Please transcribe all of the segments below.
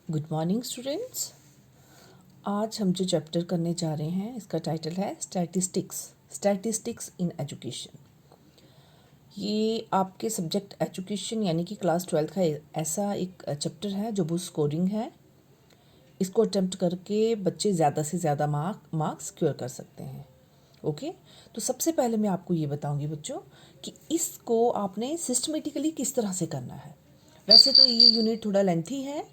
Good morning students. आज हम जो चैप्टर करने जा रहे हैं इसका टाइटल है स्टैटिस्टिक्स इन एजुकेशन। ये आपके सब्जेक्ट एजुकेशन यानी कि क्लास 12 का ऐसा एक चैप्टर है जो बुक स्कोरिंग है। इसको अटेम्प्ट करके बच्चे ज़्यादा से ज़्यादा मार्क्स सिक्योर कर सकते हैं। ओके, तो सबसे पहले मैं आपको ये बताऊंगी बच्चों कि इसको आपने सिस्टमेटिकली किस तरह से करना है। वैसे तो ये यूनिट थोड़ा लेंथी है,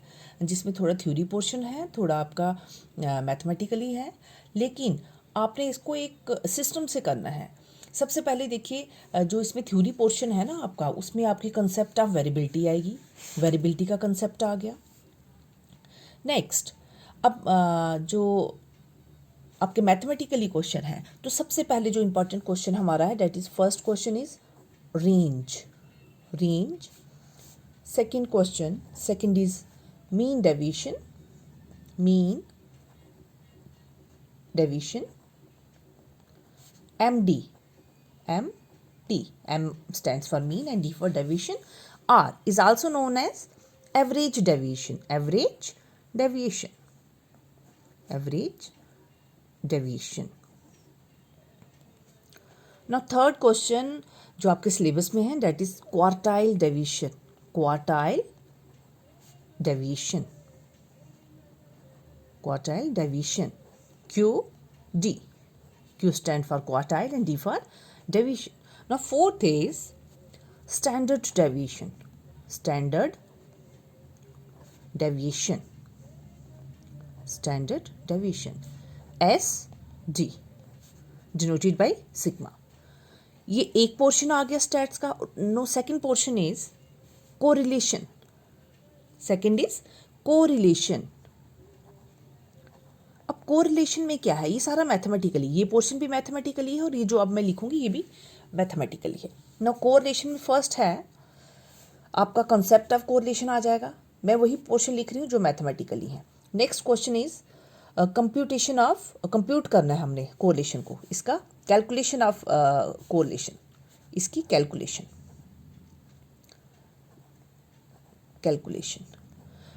जिसमें थोड़ा थ्योरी पोर्शन है, थोड़ा आपका मैथमेटिकली है, लेकिन आपने इसको एक सिस्टम से करना है। सबसे पहले देखिए, जो इसमें थ्योरी पोर्शन है ना आपका, उसमें आपकी कंसेप्ट ऑफ वेरिएबिलिटी आएगी। वेरिएबिलिटी का कंसेप्ट आ गया। नेक्स्ट, अब जो आपके मैथमेटिकली क्वेश्चन है, तो सबसे पहले जो इंपॉर्टेंट क्वेश्चन हमारा है, that is first question is range. Second is mean deviation. MT M stands for mean and D for deviation. R is also known as average deviation. Now third question जो आपके syllabus में है, that is quartile deviation. QD. Q stand for quartile and D for deviation. Now fourth is standard deviation. SD denoted by sigma. ये एक portion आ गया stats का। No, second portion is correlation. अब correlation में क्या है, ये सारा मैथमेटिकली, ये पोर्शन भी मैथमेटिकली है और ये जो अब मैं लिखूंगी ये भी मैथमेटिकली है। नो, कोरिलेशन में फर्स्ट है आपका कंसेप्ट ऑफ कोरिलेशन आ जाएगा। मैं वही पोर्शन लिख रही हूँ जो मैथमेटिकली है। नेक्स्ट क्वेश्चन इज कंप्यूट करना है हमने कोरिलेशन को, इसका कैलकुलेशन ऑफ कोरिलेशन, इसकी कैलकुलेशन।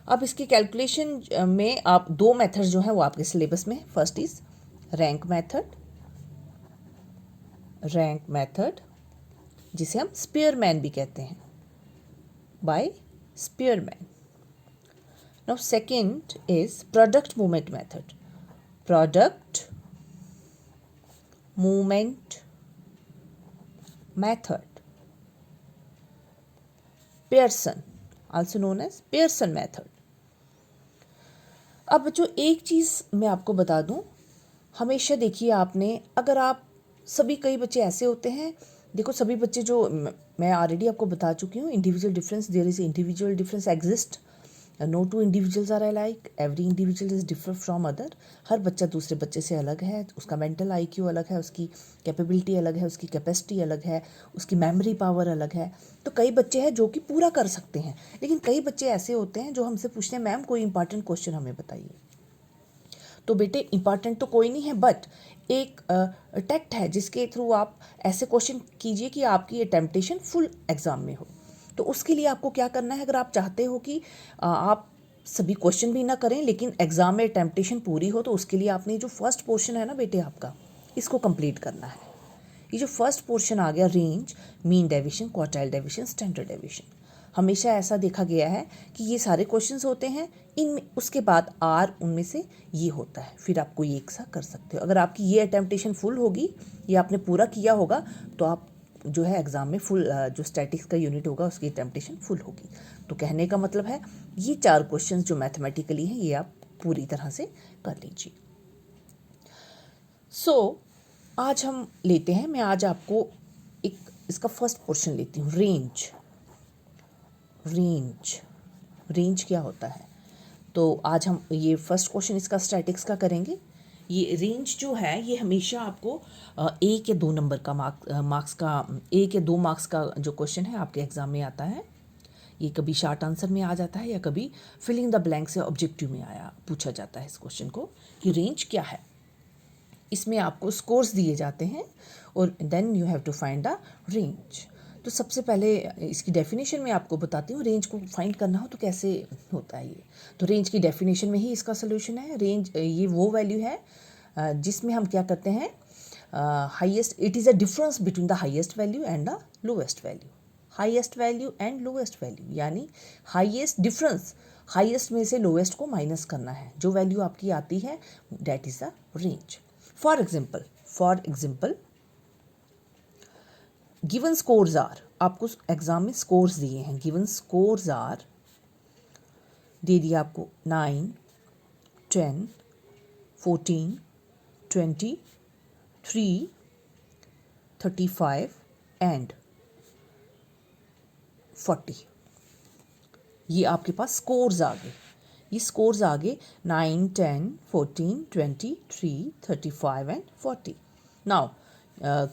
अब इसकी कैलकुलेशन में आप दो मेथड जो है वो आपके सिलेबस में। फर्स्ट इज रैंक मेथड, जिसे हम स्पीयरमैन भी कहते हैं, by Spearman. Now second is product movement method, Pearson, also known as Pearson method. अब जो एक चीज़ मैं आपको बता दूं, हमेशा देखिए आपने, अगर आप कई बच्चे ऐसे होते हैं, देखो सभी बच्चे जो मैं ऑलरेडी आपको बता चुकी हूँ, individual difference, there is individual difference exist, no two individuals are alike, every individual is differ from other. हर बच्चा दूसरे बच्चे से अलग है, उसका मेंटल IQ अलग है, उसकी कैपेबिलिटी अलग है, उसकी कैपेसिटी अलग है, उसकी मेमोरी पावर अलग है। तो कई बच्चे हैं जो कि पूरा कर सकते हैं, लेकिन कई बच्चे ऐसे होते हैं जो हमसे पूछते हैं, मैम कोई इंपॉर्टेंट क्वेश्चन हमें बताइए। तो बेटे इंपॉर्टेंट तो कोई नहीं है, बट एक टेक्ट है जिसके थ्रू आप ऐसे क्वेश्चन कीजिए कि आपकी अटेम्प्टेशन फुल एग्जाम में हो। तो उसके लिए आपको क्या करना है, अगर आप चाहते हो कि आप सभी क्वेश्चन भी ना करें लेकिन एग्जाम में अटेम्प्टेशन पूरी हो, तो उसके लिए आपने जो फर्स्ट पोर्शन है ना बेटे आपका, इसको कंप्लीट करना है। ये जो फर्स्ट पोर्शन आ गया, range, mean deviation, quartile deviation, standard deviation, हमेशा ऐसा देखा गया है कि ये सारे क्वेश्चंस होते हैं, इनमें उसके बाद R उनमें से ये होता है, फिर आप कोई एक सा कर सकते हो। अगर आपकी ये अटेम्प्टेशन फुल होगी, ये आपने पूरा किया होगा, तो आप जो है एग्ज़ाम में फुल जो स्टैटिक्स का यूनिट होगा उसकी अटेम्प्टेशन फुल होगी। तो कहने का मतलब है ये 4 क्वेश्चंस जो मैथमेटिकली हैं ये आप पूरी तरह से कर लीजिए। सो आज हम लेते हैं, मैं आज आपको एक इसका फर्स्ट पोर्शन लेती हूँ, रेंज क्या होता है। तो आज हम ये फर्स्ट क्वेश्चन इसका स्टैटिक्स का करेंगे। ये रेंज जो है ये हमेशा आपको 1 या 2 नंबर का मार्क्स का 1 या 2 मार्क्स का जो क्वेश्चन है आपके एग्जाम में आता है। ये कभी शॉर्ट आंसर में आ जाता है या कभी फिलिंग द ब्लैंक से ऑब्जेक्टिव में पूछा जाता है इस क्वेश्चन को कि रेंज क्या है। इसमें आपको स्कोर्स दिए जाते हैं और then you have to find the range. तो तो सबसे पहले इसकी डेफिनेशन मैं आपको बताती हूँ, रेंज को फाइंड करना हो तो कैसे होता है ये। तो रेंज की डेफिनेशन में ही इसका सोल्यूशन है। रेंज ये वो वैल्यू है जिसमें हम क्या करते हैं, highest, it is a difference between the highest value and the lowest value. Highest value and lowest value, यानी हाईएस्ट डिफरेंस, हाईएस्ट में से लोएस्ट को माइनस करना है। जो वैल्यू आपकी आती है that is the range. For example given scores are, आपको एग्जाम में स्कोर्स दिए हैं, गिवन स्कोर्स आर दे दिया आपको 9, 10, 14, 20, 3, 35 एंड 40। ये आपके पास स्कोर्स आ गए। ये स्कोर्स आ गए 9, 10, 14, 20, 3, 35 एंड 40। नाउ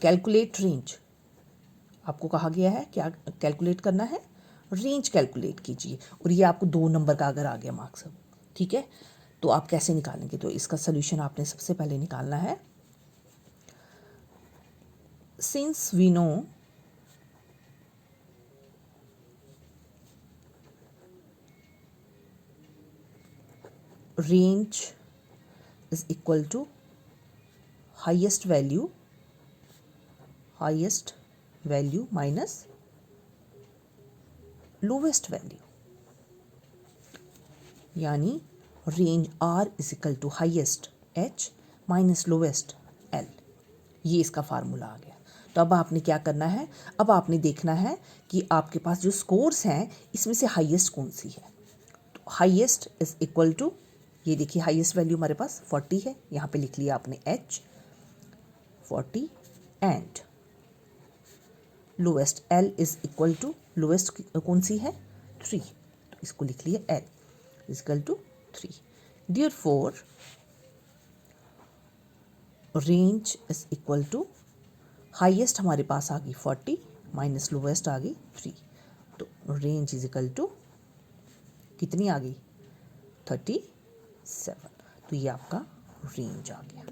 कैलकुलेट रेंज, आपको कहा गया है क्या कैलकुलेट करना है, रेंज कैलकुलेट कीजिए। और ये आपको 2 नंबर का अगर आ गया मार्क्स, ठीक है, तो आप कैसे निकालेंगे। तो इसका सोल्यूशन आपने सबसे पहले निकालना है, since we know range is equal to highest value minus lowest value, यानी range R is equal to highest H minus lowest L. ये इसका फार्मूला आ गया। तो अब आपने क्या करना है, अब आपने देखना है कि आपके पास जो स्कोर्स हैं इसमें से हाईएस्ट कौन सी है। तो हाईएस्ट इज इक्वल टू, ये देखिए हाईएस्ट वैल्यू हमारे पास 40 है, यहाँ पे लिख लिया आपने H 40 and lowest L is equal to, lowest कौन सी है 3, तो इसको लिख लिया L is equal to 3। Therefore range is equal to, highest हमारे पास आ गई 40 माइनस लोवेस्ट आ गई 3, तो रेंज इज इक्वल टू कितनी आ गई 37। तो ये आपका रेंज आ गया।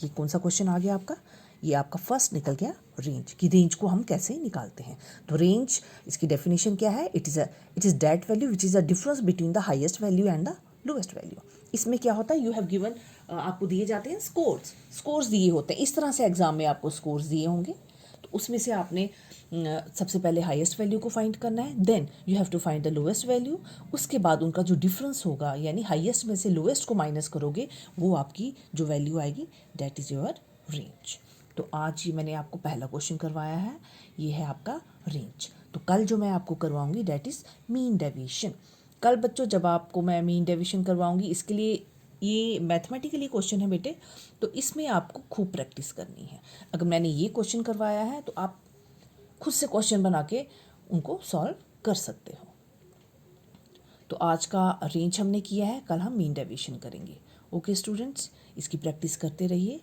ये कौन सा क्वेश्चन आ गया आपका, ये आपका फर्स्ट निकल गया रेंज की। रेंज को हम कैसे निकालते हैं, तो रेंज इसकी डेफिनेशन क्या है, it is that value which is the difference between the highest value and the lowest value. इसमें क्या होता है, यू हैव गिवन, आपको दिए जाते हैं स्कोर्स दिए होते हैं, इस तरह से एग्जाम में आपको स्कोर्स दिए होंगे। तो उसमें से आपने सबसे पहले हाईएस्ट वैल्यू को फाइंड करना है, then you have to find the lowest value. उसके बाद उनका जो डिफरेंस होगा, यानी हाईएस्ट में से लोएस्ट को माइनस करोगे, वो आपकी जो वैल्यू आएगी दैट इज़ योर रेंज। तो आज ये मैंने आपको पहला क्वेश्चन करवाया है, ये है आपका रेंज। तो कल जो मैं आपको करवाऊंगी दैट इज़ मीन डेविएशन। कल बच्चों जब आपको मैं मीन डेविएशन करवाऊंगी, इसके लिए ये मैथमेटिकली क्वेश्चन है बेटे, तो इसमें आपको खूब प्रैक्टिस करनी है। अगर मैंने ये क्वेश्चन करवाया है तो आप खुद से क्वेश्चन बना के उनको सॉल्व कर सकते हो। तो आज का रेंज हमने किया है, कल हम मीन डेविएशन करेंगे। ओके स्टूडेंट्स, इसकी प्रैक्टिस करते रहिए,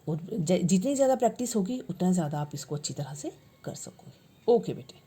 और जितनी ज़्यादा प्रैक्टिस होगी उतना ज़्यादा आप इसको अच्छी तरह से कर सकोगे। ओके बेटे।